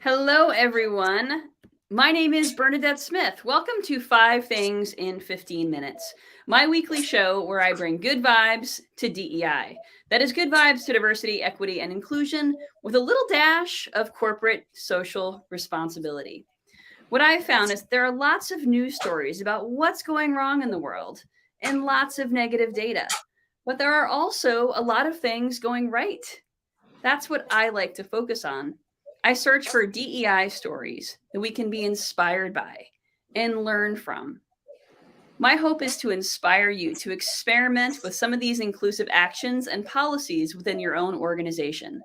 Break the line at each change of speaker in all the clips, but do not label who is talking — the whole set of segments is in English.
Hello, everyone. My name is Bernadette Smith. Welcome to 5 Things in 15 Minutes, my weekly show where I bring good vibes to DEI. That is good vibes to diversity, equity, and inclusion with a little dash of corporate social responsibility. What I've found is there are lots of news stories about what's going wrong in the world and lots of negative data, but there are also a lot of things going right. That's what I like to focus on. I search for DEI stories that we can be inspired by and learn from. My hope is to inspire you to experiment with some of these inclusive actions and policies within your own organization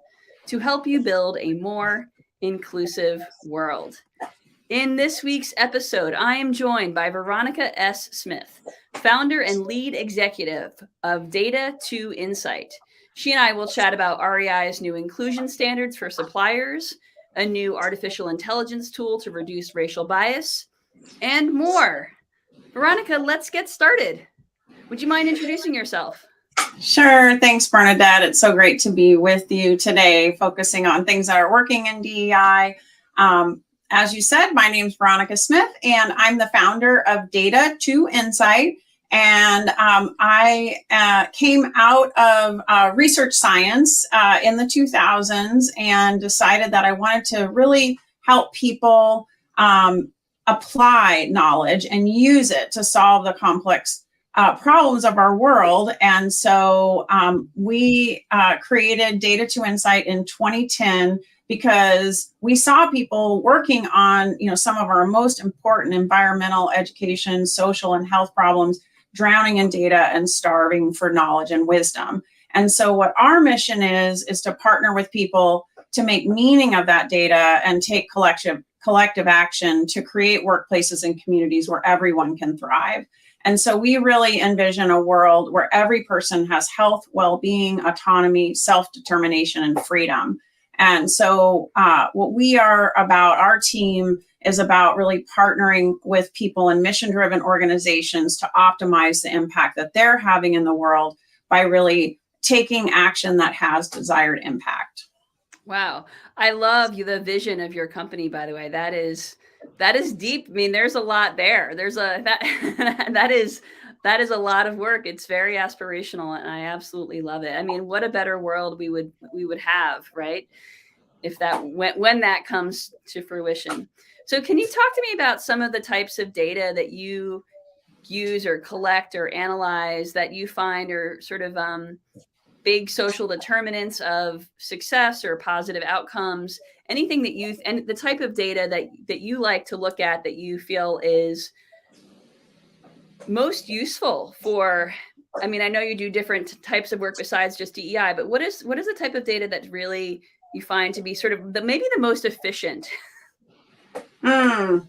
to help you build a more inclusive world. In this week's episode, I am joined by Veronica S. Smith, founder and lead executive of Data to Insight. She and I will chat about REI's new inclusion standards for suppliers, a new artificial intelligence tool to reduce racial bias, and more. Veronica, let's get started. Would you mind introducing yourself?
Sure. Thanks, Bernadette. It's so great to be with you today, focusing on things that are working in DEI. As you said, my name is Veronica Smith, and I'm the founder of Data to Insight. And I came out of research science in the 2000s and decided that I wanted to really help people apply knowledge and use it to solve the complex problems of our world. And so we created Data to Insight in 2010 because we saw people working on, some of our most important environmental, education, social, and health problems, drowning in data and starving for knowledge and wisdom. And so what our mission is to partner with people to make meaning of that data and take collective action to create workplaces and communities where everyone can thrive. And so we really envision a world where every person has health, well-being, autonomy, self-determination, and freedom. And so what we are about, our team is about really partnering with people in mission-driven organizations to optimize the impact that they're having in the world by really taking action that has desired impact.
Wow. I love the vision of your company, by the way. That is deep. I mean, there's a lot there. That is a lot of work. It's very aspirational and I absolutely love it. I mean, what a better world we would have, right? If that when that comes to fruition. So can you talk to me about some of the types of data that you use or collect or analyze that you find are sort of big social determinants of success or positive outcomes? Anything that and the type of data that you like to look at that you feel is most useful for, I mean, I know you do different types of work besides just DEI, but what is the type of data that really you find to be sort of maybe the most efficient?
Oh,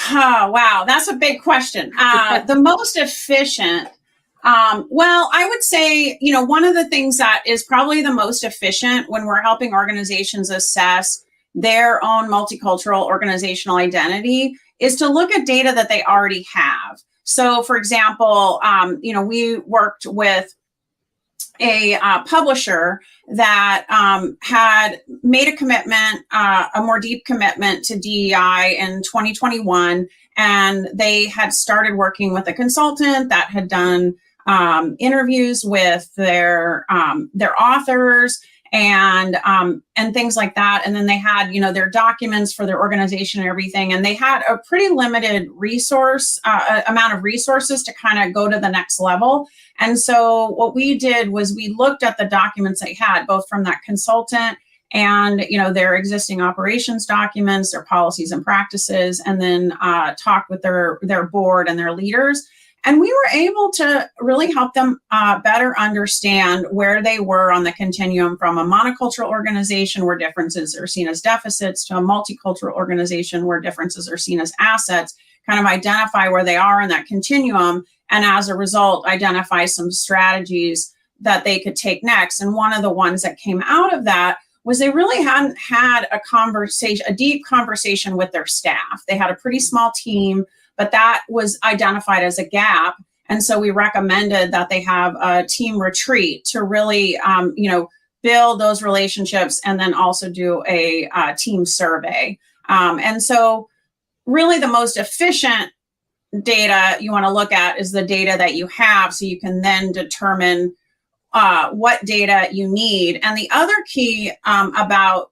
wow, that's a big question. The most efficient, well, I would say, one of the things that is probably the most efficient when we're helping organizations assess their own multicultural organizational identity is to look at data that they already have. So, for example, we worked with a publisher that had made a commitment, a more deep commitment to DEI in 2021, and they had started working with a consultant that had done interviews with their authors and things like that. And then they had, their documents for their organization and everything. And they had a pretty limited amount of resources to kind of go to the next level. And so what we did was we looked at the documents they had, both from that consultant and, their existing operations documents, their policies and practices, and then talked with their board and their leaders. And we were able to really help them better understand where they were on the continuum from a monocultural organization where differences are seen as deficits to a multicultural organization where differences are seen as assets, kind of identify where they are in that continuum, and as a result, identify some strategies that they could take next. And one of the ones that came out of that was they really hadn't had a deep conversation with their staff. They had a pretty small team, but that was identified as a gap. And so we recommended that they have a team retreat to really, build those relationships, and then also do a team survey. And so really the most efficient data you want to look at is the data that you have, so you can then determine what data you need. And the other key about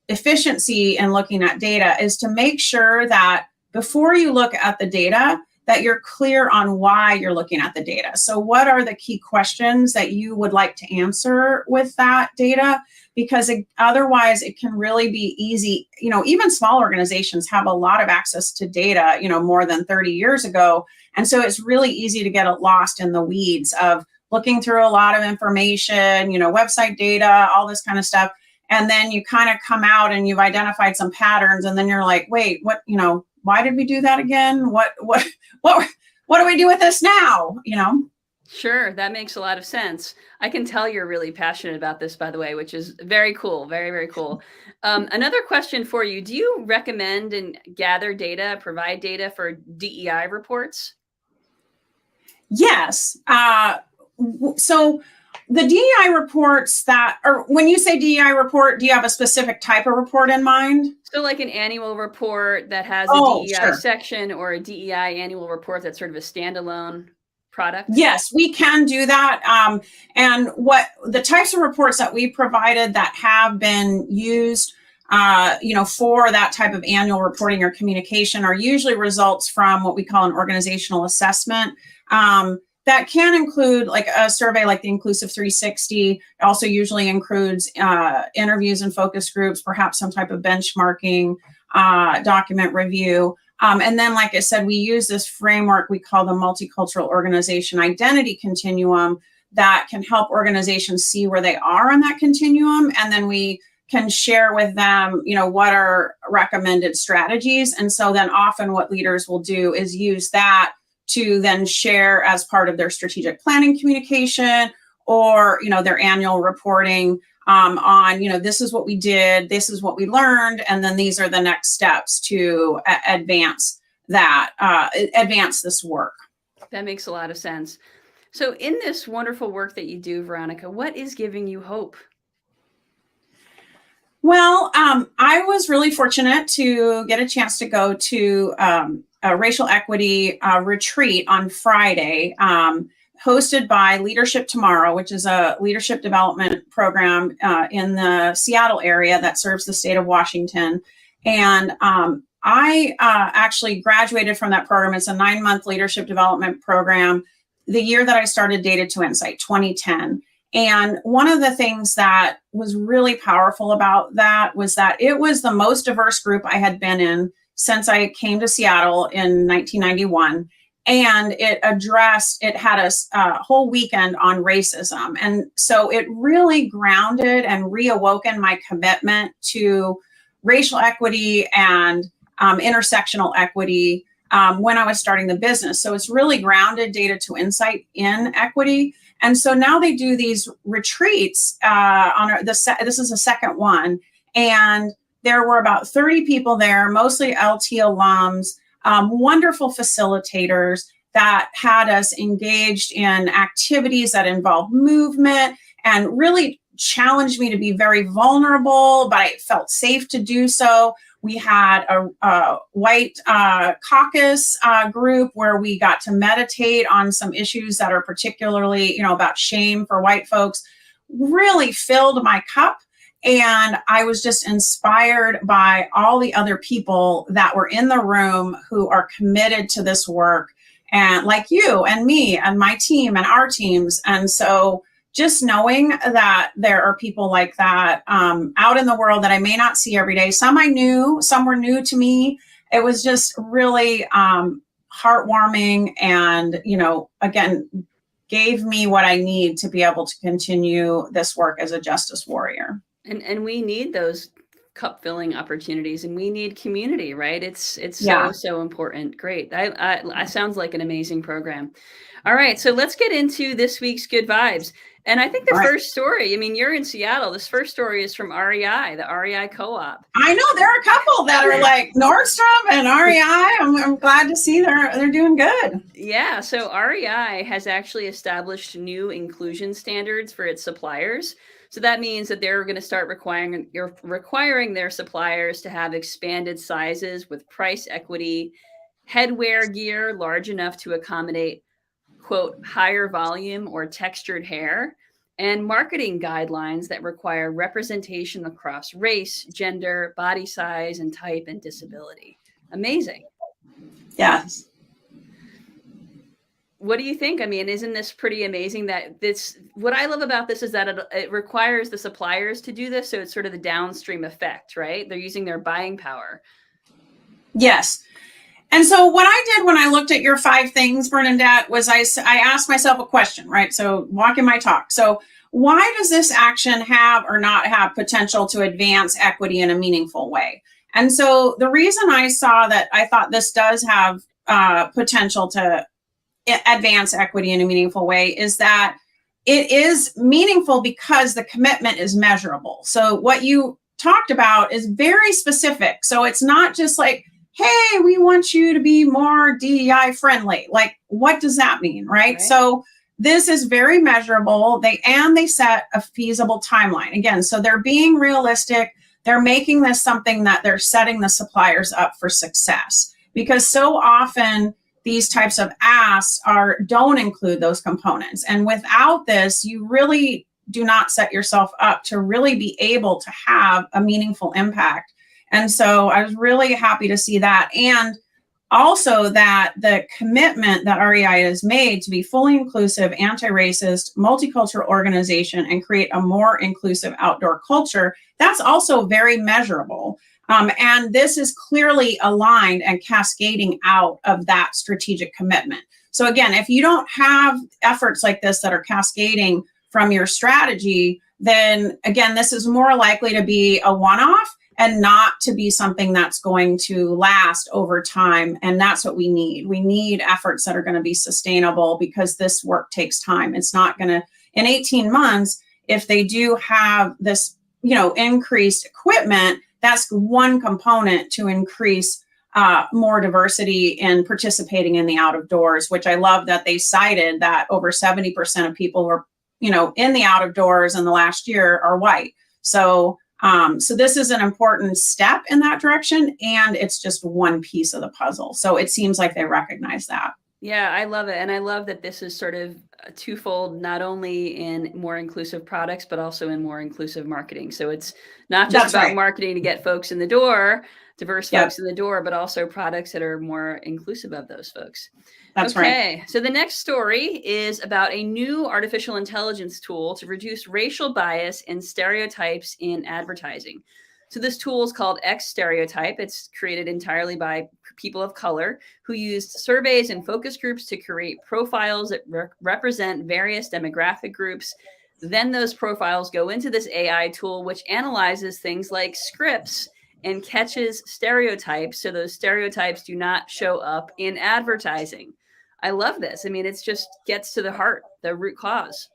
efficiency in looking at data is to make sure that before you look at the data, that you're clear on why you're looking at the data. So what are the key questions that you would like to answer with that data? Because otherwise it can really be easy. Even small organizations have a lot of access to data, more than 30 years ago. And so it's really easy to get lost in the weeds of looking through a lot of information, website data, all this kind of stuff. And then you kind of come out and you've identified some patterns, and then you're like, wait, what, why did we do that again? What do we do with this now?
Sure, that makes a lot of sense. I can tell you're really passionate about this, by the way, which is very cool. Very, very cool. Another question for you. Do you recommend and gather data, provide data for DEI reports?
Yes. So the DEI reports or when you say DEI report, do you have a specific type of report in mind?
So like an annual report that has a DEI section, or a DEI annual report that's sort of a standalone product?
Yes, we can do that. And what the types of reports that we provided that have been used for that type of annual reporting or communication are usually results from what we call an organizational assessment. That can include like a survey like the Inclusive 360. It also usually includes interviews and focus groups, perhaps some type of benchmarking, document review. And then, like I said, we use this framework we call the Multicultural Organization Identity Continuum that can help organizations see where they are on that continuum. And then we can share with them, what are recommended strategies. And so then often what leaders will do is use that to then share as part of their strategic planning communication, or, their annual reporting on, this is what we did, this is what we learned, and then these are the next steps to advance this work.
That makes a lot of sense. So in this wonderful work that you do, Veronica, what is giving you hope?
Well, I was really fortunate to get a chance to go to a racial equity retreat on Friday, hosted by Leadership Tomorrow, which is a leadership development program in the Seattle area that serves the state of Washington. And I actually graduated from that program. It's a 9-month leadership development program. The year that I started Data to Insight, 2010. And one of the things that was really powerful about that was that it was the most diverse group I had been in since I came to Seattle in 1991. And it had a whole weekend on racism. And so it really grounded and reawoken my commitment to racial equity and intersectional equity when I was starting the business. So it's really grounded Data to Insight in equity. And so now they do these retreats this is the second one. And there were about 30 people there, mostly LT alums, wonderful facilitators that had us engaged in activities that involved movement and really challenged me to be very vulnerable, but I felt safe to do so. We had a white caucus group where we got to meditate on some issues that are particularly, about shame for white folks. Really filled my cup. And I was just inspired by all the other people that were in the room who are committed to this work, and like you and me and my team and our teams. And so just knowing that there are people like that out in the world that I may not see every day. Some I knew, some were new to me. It was just really heartwarming, and, again, gave me what I need to be able to continue this work as a justice warrior.
And we need those cup filling opportunities, and we need community, right? It's so important. Great. I sounds like an amazing program. All right, so let's get into this week's Good Vibes. And I think the first story, you're in Seattle. This first story is from REI, the REI Co-op.
I know there are a couple that are like Nordstrom and REI. I'm glad to see they're doing good.
Yeah, so REI has actually established new inclusion standards for its suppliers. So that means that they're going to start requiring their suppliers to have expanded sizes with price equity, headwear gear large enough to accommodate, quote, higher volume or textured hair, and marketing guidelines that require representation across race, gender, body size, and type, and disability. Amazing.
Yes.
What do you think? I mean, isn't this pretty amazing that what I love about this is that it requires the suppliers to do this. So it's sort of the downstream effect, right? They're using their buying power.
Yes. And so what I did when I looked at your 5 things, Bernadette, was I asked myself a question, right? So walking my talk. So why does this action have or not have potential to advance equity in a meaningful way? And so the reason I thought this does have potential to advance equity in a meaningful way is that it is meaningful because the commitment is measurable. So what you talked about is very specific. So it's not just like, hey, we want you to be more DEI friendly. Like, what does that mean, right? So this is very measurable. They set a feasible timeline. Again, so they're being realistic. They're making this something that they're setting the suppliers up for success, because so often these types of asks don't include those components. And without this, you really do not set yourself up to really be able to have a meaningful impact. And so I was really happy to see that. And also that the commitment that REI has made to be fully inclusive, anti-racist, multicultural organization and create a more inclusive outdoor culture, that's also very measurable. And this is clearly aligned and cascading out of that strategic commitment. So again, if you don't have efforts like this that are cascading from your strategy, then again, this is more likely to be a one-off and not to be something that's going to last over time. And that's what we need. We need efforts that are going to be sustainable, because this work takes time. It's not going to, in 18 months, if they do have this, increased equipment, that's one component to increase more diversity in participating in the out of doors, which I love that they cited that over 70% of people who are, in the out of doors in the last year are white. So this is an important step in that direction, and it's just one piece of the puzzle. So it seems like they recognize that.
Yeah, I love it. And I love that this is sort of twofold, not only in more inclusive products, but also in more inclusive marketing. So it's not just about marketing to get folks in the door, diverse folks in the door, but also products that are more inclusive of those folks.
That's right.
Okay, so the next story is about a new artificial intelligence tool to reduce racial bias and stereotypes in advertising. So this tool is called X Stereotype. It's created entirely by people of color who used surveys and focus groups to create profiles that represent various demographic groups. Then those profiles go into this AI tool, which analyzes things like scripts and catches stereotypes, so those stereotypes do not show up in advertising. I love this. I mean, it just gets to the heart, the root cause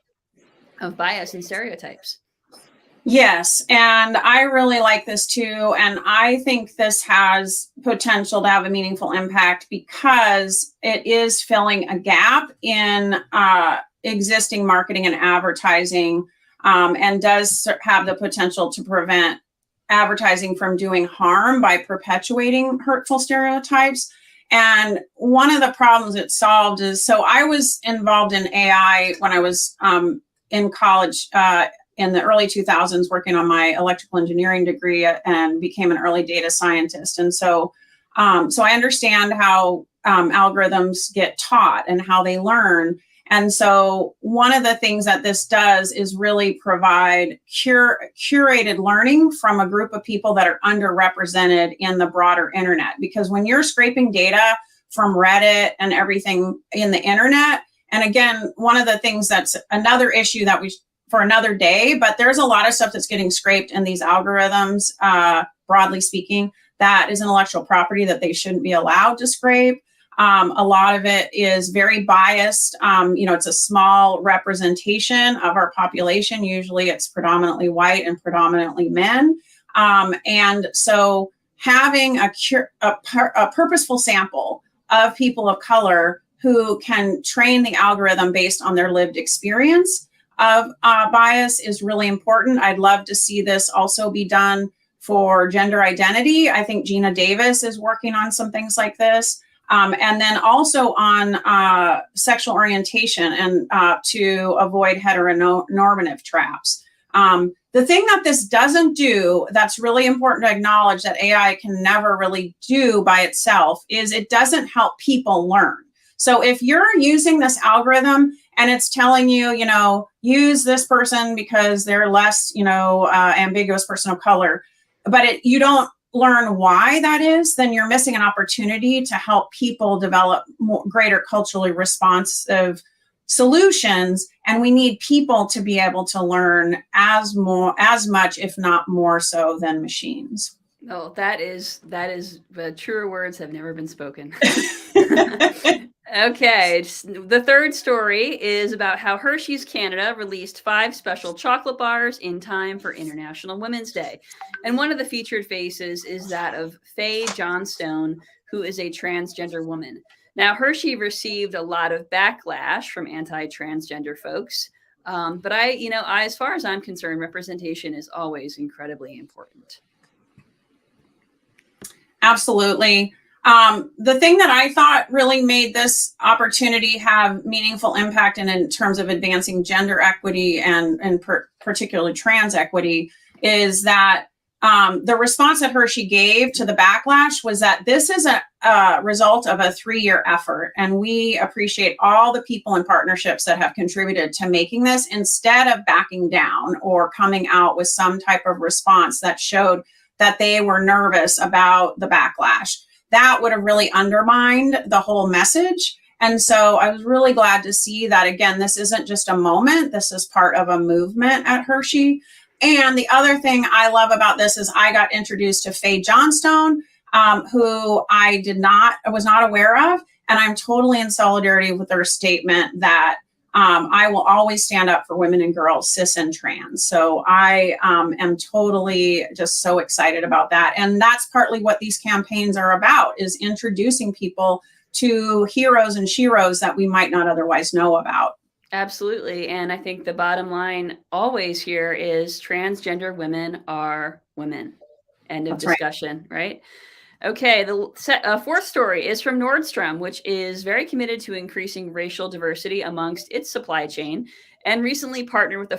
of bias and stereotypes.
Yes, and I really like this too. And I think this has potential to have a meaningful impact because it is filling a gap in existing marketing and advertising, and does have the potential to prevent advertising from doing harm by perpetuating hurtful stereotypes. And one of the problems it solved is, so I was involved in AI when I was in college in the early 2000s, working on my electrical engineering degree, and became an early data scientist. And so I understand how algorithms get taught and how they learn. And so one of the things that this does is really provide curated learning from a group of people that are underrepresented in the broader internet. Because when you're scraping data from Reddit and everything in the internet, and again, one of the things that's another issue that for another day, but there's a lot of stuff that's getting scraped in these algorithms, broadly speaking, that is intellectual property that they shouldn't be allowed to scrape. A lot of it is very biased. It's a small representation of our population. Usually it's predominantly white and predominantly men. And so having a purposeful sample of people of color who can train the algorithm based on their lived experience of bias is really important. I'd love to see this also be done for gender identity. I think Gina Davis is working on some things like this. And then also on sexual orientation and to avoid heteronormative traps. The thing that this doesn't do, that's really important to acknowledge that AI can never really do by itself, is it doesn't help people learn. So if you're using this algorithm and it's telling you, use this person because they're less, ambiguous person of color, but you don't learn why that is, then you're missing an opportunity to help people develop greater culturally responsive solutions. And we need people to be able to learn as much, if not more so, than machines.
Oh, that is truer words have never been spoken. Okay, the third story is about how Hershey's Canada released 5 special chocolate bars in time for International Women's Day. And one of the featured faces is that of Faye Johnstone, who is a transgender woman. Now, Hershey received a lot of backlash from anti-transgender folks. But as far as I'm concerned, representation is always incredibly important.
Absolutely. The thing that I thought really made this opportunity have meaningful impact in terms of advancing gender equity and particularly trans equity is that the response that Hershey gave to the backlash was that this is a result of a 3-year effort. And we appreciate all the people and partnerships that have contributed to making this, instead of backing down or coming out with some type of response that showed that they were nervous about the backlash. That would have really undermined the whole message. And so I was really glad to see that, again, this isn't just a moment. This is part of a movement at Hershey. And the other thing I love about this is I got introduced to Faye Johnstone, who I was not aware of. And I'm totally in solidarity with her statement that I will always stand up for women and girls, cis and trans. So I am totally just so excited about that. And that's partly what these campaigns are about, is introducing people to heroes and sheroes that we might not otherwise know about.
Absolutely. And I think the bottom line always here is transgender women are women. End of
That's
discussion, right? Okay, the fourth story is from Nordstrom, which is very committed to increasing racial diversity amongst its supply chain, and recently partnered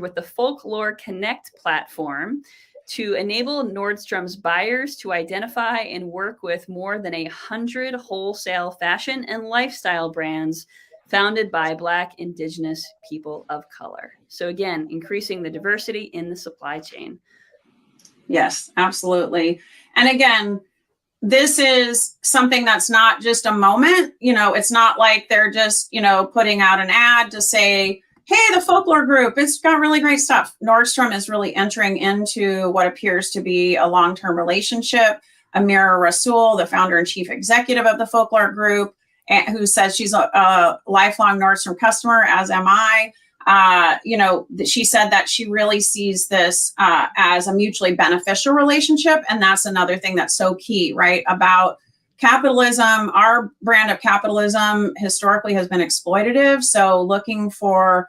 with the Folklore Connect platform to enable Nordstrom's buyers to identify and work with more than 100 wholesale fashion and lifestyle brands founded by Black, Indigenous people of color. So again, increasing the diversity in the supply chain.
Yes, absolutely. And again, this is something that's not just a moment. It's not like they're just, putting out an ad to say, hey, the folklore group, it's got really great stuff. Nordstrom is really entering into what appears to be a long-term relationship. Amira Rasul, the founder and chief executive of the folklore group, who says she's a lifelong Nordstrom customer, as am I. She said that she really sees this as a mutually beneficial relationship. And that's another thing that's so key, right? About capitalism. Our brand of capitalism historically has been exploitative. So looking for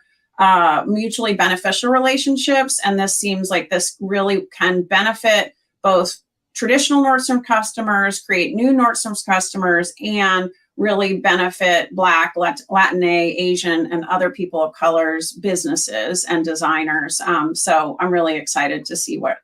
mutually beneficial relationships. And this seems like this really can benefit both traditional Nordstrom customers, create new Nordstrom's customers, and really benefit Black, Latinx, Asian, and other people of color's businesses and designers. So I'm really excited to see what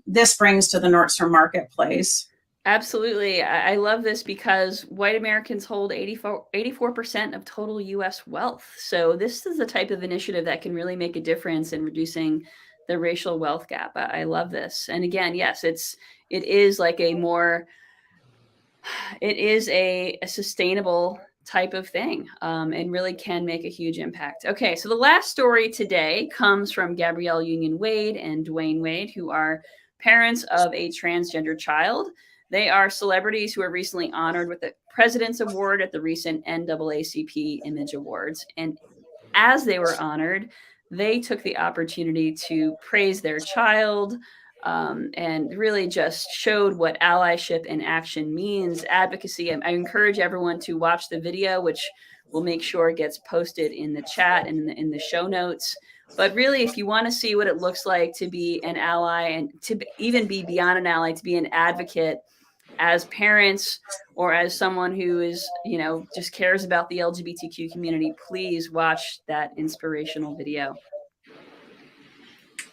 this brings to the Nordstrom marketplace.
Absolutely. I love this because white Americans hold 84% of total U.S. wealth. So this is the type of initiative that can really make a difference in reducing the racial wealth gap. I love this. And again, yes, it is like it is a sustainable type of thing, and really can make a huge impact. Okay, so the last story today comes from Gabrielle Union Wade and Dwayne Wade, who are parents of a transgender child. They are celebrities who were recently honored with the President's Award at the recent NAACP Image Awards. And as they were honored, they took the opportunity to praise their child, and really just showed what allyship in action means, advocacy. I encourage everyone to watch the video, which We'll make sure it gets posted in the chat and in the show notes. But really, if you want to see what it looks like to be an ally and to even be beyond an ally, to be an advocate as parents or as someone who is, just cares about the LGBTQ community, please watch that inspirational video.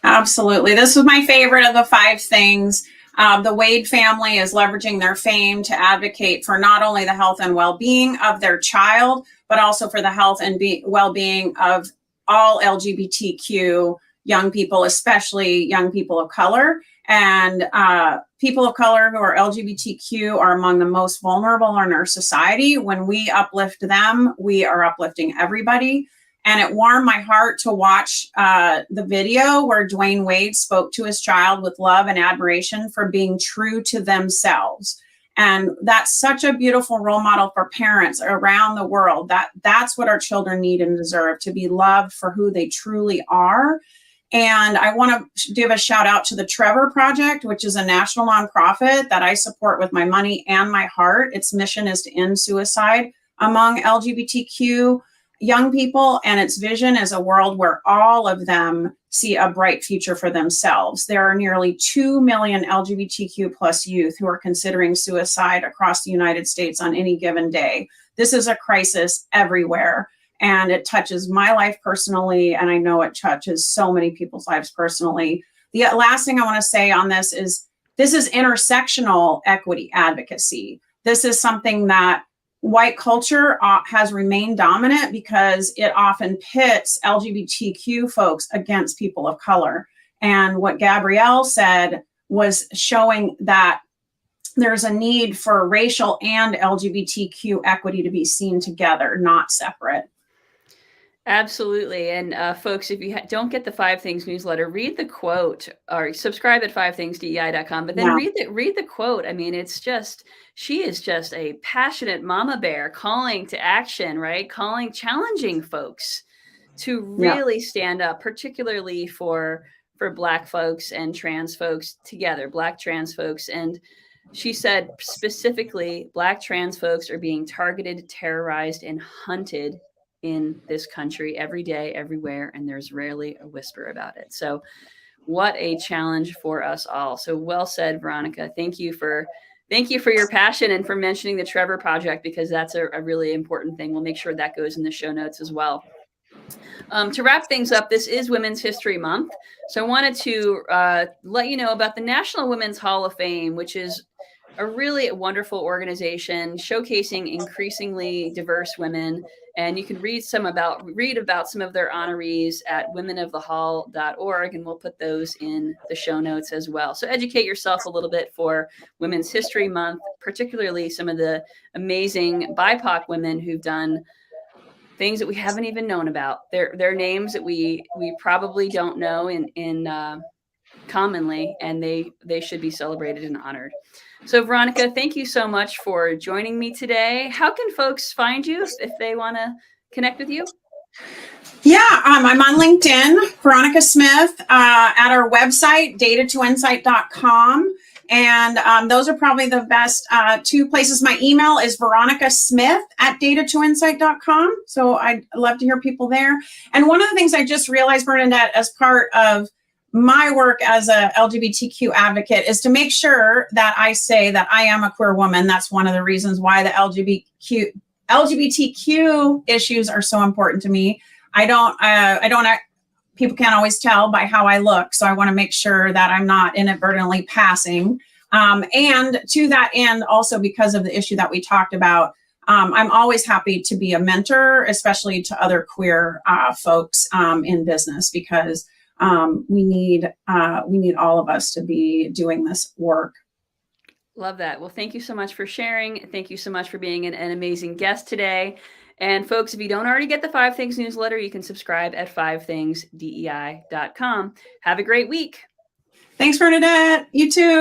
Absolutely. This was my favorite of the 5 things. The Wade family is leveraging their fame to advocate for not only the health and well-being of their child, but also for the health and well-being of all LGBTQ young people, especially young people of color. And people of color who are LGBTQ are among the most vulnerable in our society. When we uplift them, we are uplifting everybody. And it warmed my heart to watch the video where Dwayne Wade spoke to his child with love and admiration for being true to themselves. And that's such a beautiful role model for parents around the world. That's what our children need and deserve, to be loved for who they truly are. And I want to give a shout out to the Trevor Project, which is a national nonprofit that I support with my money and my heart. Its mission is to end suicide among LGBTQ young people, and its vision is a world where all of them see a bright future for themselves. There are nearly 2 million LGBTQ plus youth who are considering suicide across the United States on any given day. This is a crisis everywhere, and it touches my life personally, and I know it touches so many people's lives personally. The last thing I want to say on this is intersectional equity advocacy. This is something that white culture has remained dominant because it often pits LGBTQ folks against people of color. And what Gabrielle said was showing that there's a need for racial and LGBTQ equity to be seen together, not separate.
Absolutely. And folks, if you don't get the 5 Things newsletter, read the quote or subscribe at 5thingsdei.com, but then read the quote. I mean, she is just a passionate mama bear calling to action, right? Challenging folks to really stand up, particularly for Black folks and trans folks together, Black trans folks. And she said specifically, Black trans folks are being targeted, terrorized, and hunted in this country every day, everywhere, and there's rarely a whisper about it. So what a challenge for us all. So well said, Veronica. Thank you for your passion and for mentioning the Trevor Project, because that's a really important thing. We'll make sure that goes in the show notes as well. To wrap things up, this is Women's History Month. So I wanted to let you know about the National Women's Hall of Fame, which is a really wonderful organization showcasing increasingly diverse women. And you can read about some of their honorees at womenofthehall.org, and we'll put those in the show notes as well. So educate yourself a little bit for Women's History Month, particularly some of the amazing BIPOC women who've done things that we haven't even known about. Their names that we probably don't know in commonly, and they should be celebrated and honored. So Veronica, thank you so much for joining me today. How can folks find you if they want to connect with you?
Yeah, I'm on LinkedIn, Veronica Smith, at our website, data2insight.com. And those are probably the best 2 places. My email is veronicasmith at data2insight.com. So I'd love to hear people there. And one of the things I just realized, Bernadette, as part of my work as a LGBTQ advocate is to make sure that I say that I am a queer woman. That's one of the reasons why the LGBTQ issues are so important to me. People can't always tell by how I look. So I want to make sure that I'm not inadvertently passing. And to that end, also because of the issue that we talked about, I'm always happy to be a mentor, especially to other queer folks in business, because we need all of us to be doing this work.
Love that. Well, thank you so much for sharing. Thank you so much for being an amazing guest today. And folks, if you don't already get the 5 Things newsletter, you can subscribe at 5thingsdei.com. Have a great week.
Thanks, Bernadette. You too.